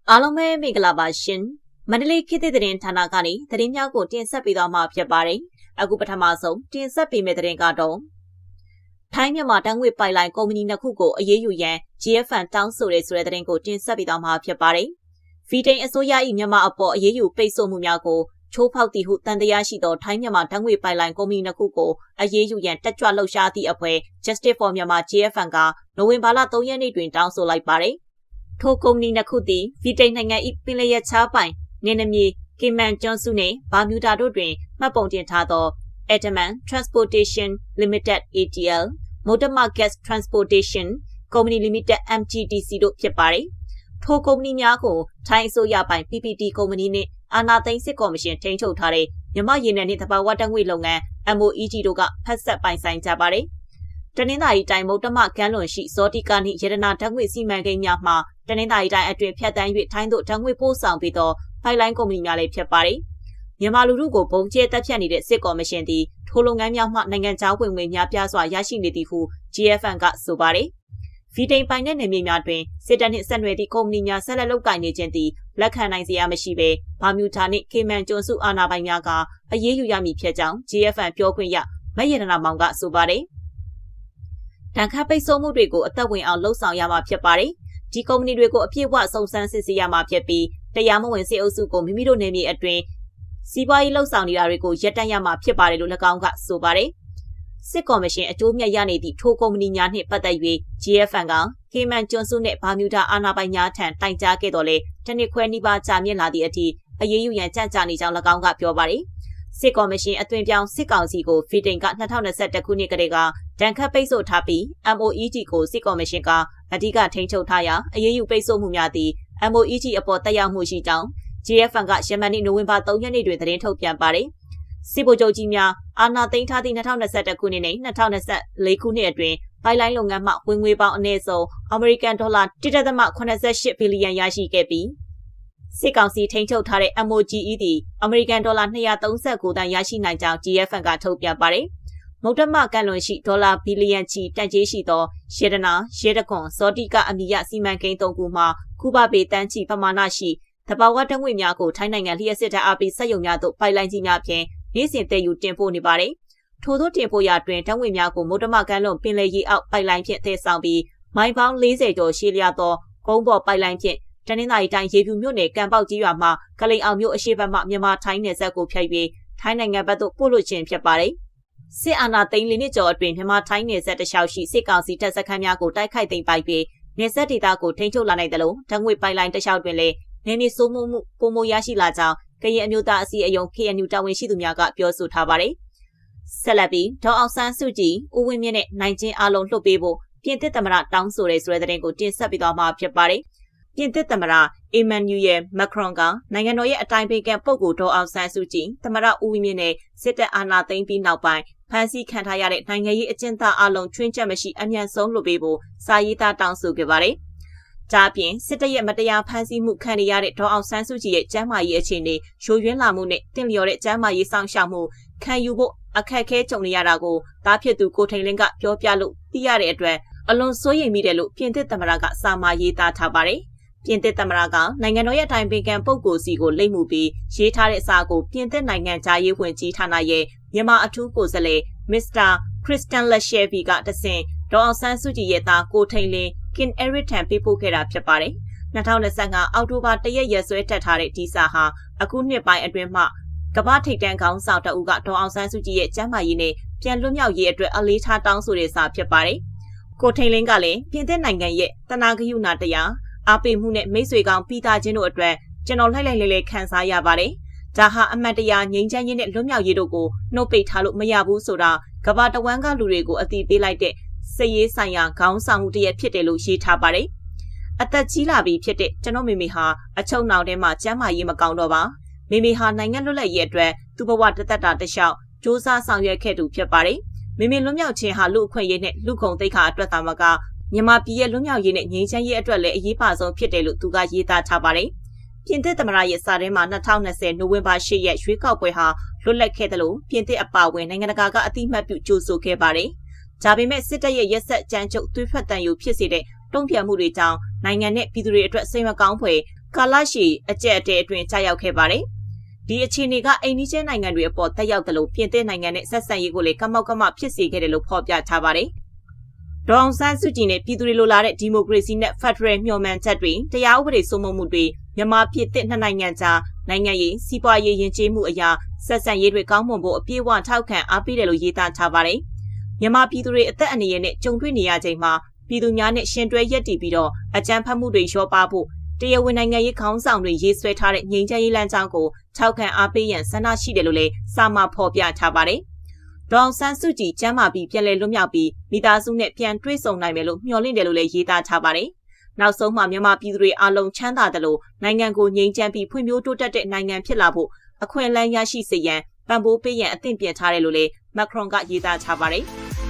အားလုံးပဲမင်္ဂလာပါရှင်မန္တလေးခေတ်သစ်သတင်းဌာနကနေသတင်းများကိုတင်ဆက်ပေးသွားမှာဖြစ်ပါတယ်အခုပထမဆုံးတင်ဆက်ပေးမယ့်သတင်းကတော့ထိုင်းမြန်မာတန်းငွေပိုက်လိုင်းကုမ္ပဏီနှစ်ခုကိုအရေးယူရန် GFN တောင်းဆိုတဲ့သတင်းကိုတင်ဆက်ပေးသွားမှာဖြစ်ပါတယ်ဗီတိန်အစိုးရ၏မြန်မာအပေါ်အရေးယူပိတ်ဆို့မှုများကိုချိုးဖောက်သည်ဟုတန်တရားရှိသောထိုင်းမြန်မာတန်းငွေပိုက်လိုင်းကုမ္ပဏီနှစ်ခုကိုအရေးယူရန်တက်ကြွလှုပ်ရှားသည့်အဖွဲ့ Justice for Myanmar GFN ကနိုဝင်ဘာလ3ရက်နေ့တွင်တောင်းဆိုလိုက်ပါတယ်ထိုကုမ္ပဏီနှစ်ခုသည်ဗီတိန်နိုင်ငံ၏ပင်လယ်ချားပိုင်နေနမြေကင်မန်ကျွန်းစုနှင့်ဘာမြူဒါတို့တွင်မှတ်ပုံတင်ထားသော Ataman Transportation Limited ATL, Motama Gas Transportation Company Limited MGTC တို့ဖြစ်ပါတယ်ထိုကုမ္ပဏီများကိုထိုင်းအစိုးရပိုင် PPT ကုမ္ပဏီနှင့်အာဏာသိမ်းစစ်ကော်မရှင်ထိန်းချုပ်ထားတဲ့မြန်မာရေနံနှင့်သဘာဝဓာတ်ငွေ့လုပ်ငန်း MOEG တို့ကဖက်ဆက်ပိုင်ဆိုင်ကြပါတယ်တနင်္သာရီတိုင်းမုတ်တမကမ်းလွန်ရှိဇောတိကနှင့်ရတနာဓာတ်ငွေ့စီမံကိန်းများမှတနင်္သာရီတိုင်းအတွင်းဖြတ်တန်း၍ထိုင်းသို့ဓာတ်ငွေ့ပို့ဆောင်ပေးသောပိုက်လိုင်းကုမ္ပဏီများလည်းဖြစ်ပါတယ်မြန်မာလူထုကိုပုံကျဲတက်ဖြတ်နေတဲ့စစ်ကော်မရှင်သည်ထိုလုပ်ငန်းများမှနိုင်ငံခြားဝင်ငွေများပြားစွာရရှိနေသည်ဟု GFN ကဆိုပါတယ်ဗီတိန်ပိုင်တဲ့နယ်မြေများတွင်စစ်တပ်နှင့်ဆက်နွယ်သည့်ကုမ္ပဏီများဆက်လက်လုပ်ကိုင်နေခြင်းသည်လက်ခံနိုင်စရာမရှိဘဲဘာမြူဒါနှင့်ကေမန်ကျွန်းစုအာဏာပိုင်များကအရေးယူရမည်ဖြစ်ကြောင်း GFN ပြောခွင့်ရမရတနာမောင်ကဆိုပါတယ်တန်ခါပိတ်ဆို့မှုတွေကိုအသက်ဝင်အောင်လှုံ့ဆော်ရမှာဖြစ်ပါတယ်ဒီကုမ္ပဏီတွေကိုအပြည့်အဝစုံစမ်းစစ်ဆေးရမှာဖြစ်ပြီးတရားမဝင်စစ်အုပ်စုကိုမိမိတို့နယ်မြေအတွင်းစီးပွားရေးလှုပ်ဆောင်နေတာတွေကိုရပ်တန့်ရမှာဖြစ်ပါတယ်လို့၎င်းကဆိုပါတယ်စစ်ကော်မရှင်အကျိုးမြတ်ရနေသည့်ထိုကုမ္ပဏီများနှင့်ပတ်သက်၍ GFN ကကေမန်ကျွန်းစုနှင့်ဘာမြူဒါအာဏာပိုင်များထံတိုင်ကြားခဲ့တော်လဲတနစ်ခွဲနီးပါးကြာမြင့်လာသည့်အထိအရေးယူရန်ကြံ့ကြာနေကြောင်း၎င်းကပြောပါတယ်စစ်ကော်မရှင်အသွင်ပြောင်းစစ်ကောင်စီကိုဗီတိန်က2021ခုနှစ်ကတည်းကဒဏ်ခတ်ပိတ်ဆို့ထားပြီး MOEG ကိုစစ်ကော်မရှင်ကအဓိကထိန်းချုပ်ထားရာအရေးယူပိတ်ဆို့မှုများသည့် MOEG အပေါ်တက်ရောက်မှုရှိကြောင်း GFN ကယမန်နေ့နိုဝင်ဘာ3ရက်နေ့တွင်သတင်းထုတ်ပြန်ပါတယ်စစ်ဗိုလ်ချုပ်ကြီးများအာဏာသိမ်းထားသည့်2021ခုနှစ်နဲ့2024ခုနှစ်အတွင်းပိုက်လိုင်းလုပ်ငန်းမှဝင်ငွေပေါင်းအနည်းဆုံးအမေရိကန်ဒေါ်လာ 1.88 ဘီလီယံရရှိခဲ့ပြီးစစ်ကောင်စီထိန်းချုပ်ထားတဲ့ MOGE သည်အမေရိကန်ဒေါ်လာ239သန်းရရှိနိုင်ကြောင်း GFN ကထုတ်ပြန်ပါတယ်မုတ်တမကန့်လွန်ရှိဒေါ်လာဘီလီယံချီတန်ကြေးရှိသောရှေဒနာရဲတခွန်ဇောတိကအမီယစီမံကိန်း3ခုမှကုဘပေတန်းချီပမာဏရှိသဘာဝဓာတ်ငွေ့များကိုထိုင်းနိုင်ငံလျှက်စစ်တပ်အားပေးစက်ရုံများသို့ပိုက်လိုင်းကြီးများဖြင့်နေ့စဉ်တည်ယူတင်ပို့နေပါတယ်ထို့သောတင်ပို့ရာတွင်ဓာတ်ငွေ့များကိုမုတ်တမကန့်လွန်ပင်လယ်ရေအောက်ပိုက်လိုင်းဖြင့်သယ်ဆောင်ပြီးမိုင်ပေါင်း40ကျော်ရှည်လျားသောကုန်းပေါ်ပိုက်လိုင်းဖြင့်တနင်္သာရီတိုင်းရေဖြူမြို့နယ်ကံပေါက်ကြီးရွာမှကလိန်အောင်မြို့အရှေ့ဘက်မှမြန်မာထိုင်းနယ်စပ်ကိုဖြတ်၍ထိုင်းနိုင်ငံဘက်သို့ပို့လွှတ်ခြင်းဖြစ်ပါတယ်စစ်အာဏာသိမ်း4နှစ်ကျော်အတွင်းမြန်မာထိုင်းနယ်စပ်တလျှောက်ရှိစစ်ကောင်စီတပ်စခန်းများကိုတိုက်ခိုက်သိမ်းပိုက်ပြီးနယ်စပ်ဒေသကိုထိန်းချုပ်လာနိုင်တယ်လို့ဓာတ်ငွေပိုက်လိုင်းတလျှောက်တွင်လည်းနယ်မြေစိုးမိုးမှုပုံမရရှိလာကြောင်းကရင်အမျိုးသားအစည်းအရုံး KNU တာဝန်ရှိသူများကပြောဆိုထားပါတယ်ဆက်လက်ပြီးဒေါ်အောင်ဆန်းစုကြည်ဦးဝင်းမြင့်နဲ့နိုင်ကျင်းအားလုံးလွှတ်ပေးဖို့ပြင်သစ်သမ္မတတောင်းဆိုတဲ့ဆိုတဲ့သတင်းကိုတင်ဆက်ပေးသွားမှာဖြစ်ပါတယ်ပြင်သစ်သမ္မတအီမန်နျူရယ်မက်ခရွန်ကနိုင်ငံတော်ရဲ့အတိုင်ပင်ခံပုဂ္ဂိုလ်ဒေါ်အောင်ဆန်းစုကြည်သမ္မတဦးဝင်းမြင့်နဲ့စစ်တပ်အာဏာသိမ်းပြီးနောက်ပိုင်းဖမ်းဆီးခံထားရတဲ့နိုင်ငံရေးအကျဉ်းသားအလုံးချွင်းချက်မရှိအမြန်ဆုံးလွှတ်ပေးဖို့စာရေးသားတောင်းဆိုခဲ့ပါတယ်။ဒါပြင်စစ်တပ်ရဲ့မတရားဖမ်းဆီးမှုခံရတဲ့ဒေါ်အောင်ဆန်းစုကြည်ရဲ့ကျန်းမာရေးအခြေအနေယိုယွင်းလာမှုနဲ့တင့်လျော်တဲ့ကျန်းမာရေးစောင့်ရှောက်မှုခံယူဖို့အခက်အခဲကြုံနေရတာကိုတားဖြစ်သူကိုထိန်လင်းကပြောပြလို့သိရတဲ့အတွက်အလွန်စိုးရိမ်မိတယ်လို့ပြင်သစ်သမ္မတကစာမရေးသားထားပါတယ်။ပြင်သစ်သမ္မတကနိုင်ငံတော်ရဲ့အတိုင်ပင်ခံပုဂ္ဂိုလ်စီကိုလိပ်မှုပြီးရေးထားတဲ့စာကိုပြင်သစ်နိုင်ငံသားရေးဝန်ကြီးဌာနရဲ့မြန်မာအထူးကိုယ်စားလှယ်မစ္စတာခရစ်စတန်လက်ရှယ်ဗီကတဆင့်ဒေါ်အောင်ဆန်းစုကြည်ရဲ့သားကိုထိန်လင်းကင်အရစ်ထံပေးပို့ခဲ့တာဖြစ်ပါတယ်။2025အောက်တိုဘာ1ရက်ရက်စွဲတက်ထားတဲ့ဒီစာဟာအခုနှစ်ပိုင်းအတွင်းမှကမ္ဘာထိပ်တန်းခေါင်းဆောင်တအုပ်ကဒေါ်အောင်ဆန်းစုကြည်ရဲ့ကျန်းမာရေးနဲ့ပြန်လွတ်မြောက်ရေးအတွက်အလေးထားတောင်းဆိုတဲ့စာဖြစ်ပါတယ်။ကိုထိန်လင်းကလည်းပြင်သစ်နိုင်ငံရဲ့တနာဂယုဏတရားအားပေးမှုနဲ့မိတ်ဆွေကောင်းပြီးသားခြင်းတို့အတွက်ကျွန်တော်လှိုက်လှိုက်လဲလဲခံစားရပါတယ်။ဒါဟာအမှန်တရားငြိမ်းချမ်းရေးနဲ့လွတ်မြောက်ရေးတို့ကိုနှုတ်ပိတ်ထားလို့မရဘူးဆိုတာကမ္ဘာတဝန်းကလူတွေကိုအသိပေးလိုက်တဲ့စည်ရေးဆိုင်ရာခေါင်းဆောင်မှုတရက်ဖြစ်တယ်လို့ရေးထားပါတယ်။အသက်ကြီးလာပြီဖြစ်တဲ့ကျွန်တော်မိမိဟာအချုပ်နှောင်ထဲမှာကျန်းမာရေးမကောင်းတော့ပါ။မိမိဟာနိုင်ငံလွတ်လပ်ရေးအတွက်သူ့ဘဝတသက်တာတလျှောက်စ조사ဆောင်ရွက်ခဲ့သူဖြစ်ပါတယ်။မိမိလွတ်မြောက်ခြင်းဟာလူအခွင့်အရေးနဲ့လူကုန်သိက္ခာအတွက်သာမကမြန်မာပြည်ရဲ့လွတ်မြောက်ရေးနဲ့ငြိမ်းချမ်းရေးအတွက်လည်းအရေးပါဆုံးဖြစ်တယ်လို့သူကရေးသားထားပါတယ်။ပြင်သစ်သမ္မတရဲ့စာထဲမှာ2020နိုဝင်ဘာ10ရက်ရွေးကောက်ပွဲဟာလွတ်လပ်ခဲ့တယ်လို့ပြင်သစ်အပါအဝင်နိုင်ငံတကာကအတိအမှတ်ပြုကြိုဆိုခဲ့ပါတယ်။ဒါပေမဲ့စစ်တပ်ရဲ့ရက်စက်ကြမ်းကြုတ်သွေးထွက်တန်ယူဖြစ်စေတဲ့တုံ့ပြန်မှုတွေကြောင့်နိုင်ငံနဲ့ပြည်သူတွေအတွက်စိတ်မကောင်းဖွယ် ကာလရှည်အကျက်အတဲအတွင်းကြာရောက်ခဲ့ပါတယ်။ဒီအခြေအနေကအိန္ဒိယနိုင်ငံတွေအပေါ်တက်ရောက်တယ်လို့ပြင်သစ်နိုင်ငံနဲ့ဆက်ဆံရေးကိုလည်းကမောက်ကမဖြစ်စေခဲ့တယ်လို့ဖော်ပြထားပါတယ်။ဒေါအောင်ဆန်းစုကြည်နဲ့ပြည်သူတွေလိုလားတဲ့ဒီမိုကရေစီနဲ့ဖက်ဒရယ်မျှော်မှန်းချက်တွေတရားဥပဒေစိုးမိုးမှုတွေမြန်မာပြည်သစ်နှစ်နိုင်ငံကြားနိုင်ငံရေးစီးပွားရေးယဉ်ကျေးမှုအရာဆက်ဆံရေးတွေကောင်းမွန်ဖို့အပြည့်အဝထောက်ခံအားပေးတယ်လို့ရေးသားထားပါတယ်။မြန်မာပြည်သူတွေအသက်အန္တရာယ်နဲ့ကြုံတွေ့နေရချိန်မှာပြည်သူများနဲ့ရှင်တွဲရက်တည်ပြီးတော့အကြမ်းဖက်မှုတွေလျှော့ပါဖို့တရားဝင်နိုင်ငံရေးခေါင်းဆောင်တွေရေးဆွဲထားတဲ့ငြိမ်းချမ်းရေးလမ်းကြောင်းကိုထောက်ခံအားပေးရန်ဆန္ဒရှိတယ်လို့လည်းစာမှာဖော်ပြထားပါတယ်။ဒေါအောင်ဆန်းစုကြည်ကျမ်းမာပြီးပြန်လည်လွတ်မြောက်ပြီးမိသားစုနဲ့ပြန်တွေ့ဆုံနိုင်မယ်လို့မျှော်လင့်တယ်လို့လည်းရေးသားထားပါတယ်။နောက်ဆုံးမှာမြန်မာပြည်သူတွေအလုံးချမ်းသာတယ်လို့နိုင်ငံကိုငြိမ်းချမ်းပြီးဖွံ့ဖြိုးတိုးတက်တဲ့နိုင်ငံဖြစ်လာဖို့အခွင့်အလမ်းရရှိစေရန်ပံ့ပိုးပေးရန်အသင့်ပြင်ထားတယ်လို့လည်းမက်ခရွန်ကရေးသားထားပါတယ်။